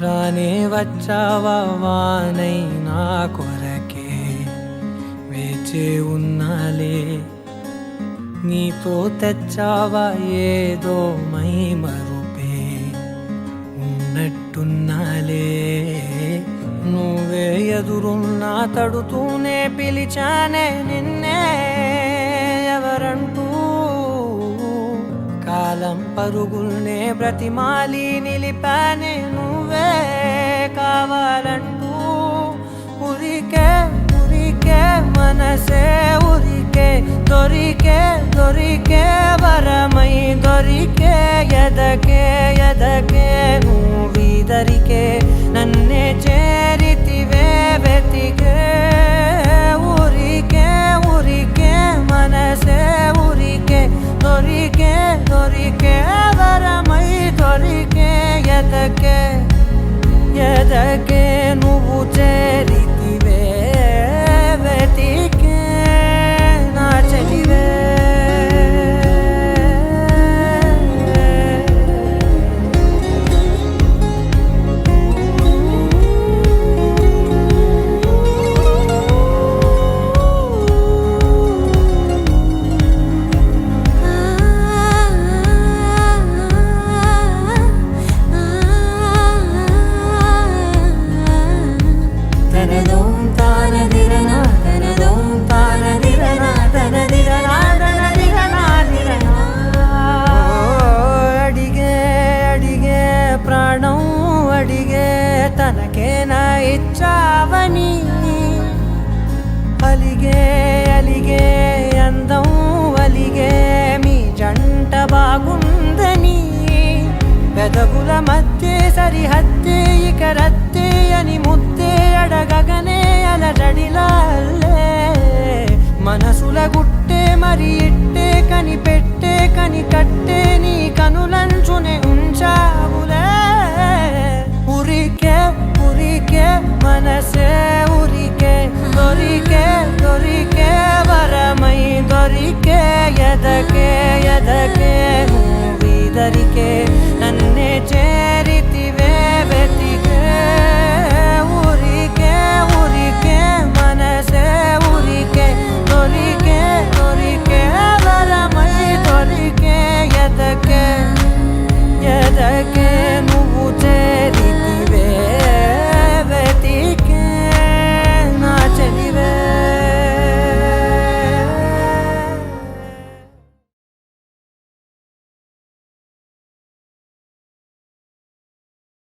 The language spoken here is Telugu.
రానే వచ్చావా వానై నా కొరకే వేచే ఉన్నాలే నీతో తెచ్చావా ఏదో మై మరుపే ఉన్నట్టున్నాలే నువ్వే ఎదురున్నా తడుతూనే పిలిచానే నిన్నే ఎవరంటూ కాలం పరుగుల్నే బ్రతిమాలి నిలిపానే నువ్వే కావాలంటూ ఉరికే ఉరికే మనసే ఉరికే దొరికే దొరికే వరమై దొరికే ఎదకే ఎదకే నువ్విదరికే నన్నే చేరితివే వెతికే ఉరికే ఉరికే మనసే ఉరికే దొరికే దొరికే వరమై దొరికే ఎదకే ఎదకే నువ్వు చేరితివే వెతికే నా చెలివే తనకేనా ఇచ్చావని అలిగే అలిగే అందం అలిగే మీ జంట బాగుందని పెదవుల మధ్య సరిహద్దే ఇక రద్దే అని ముద్దే అడగగనే అలజడిలాల్లే మనసుల గుట్టే మరి ఇట్టే కనిపెట్టే కని కట్టే నీ కనులంచునే ఉంచావులే ఉరికే ఉరికే మనసే ఉరికే దొరికే దొరికే వరమై దొరికే ఎదకే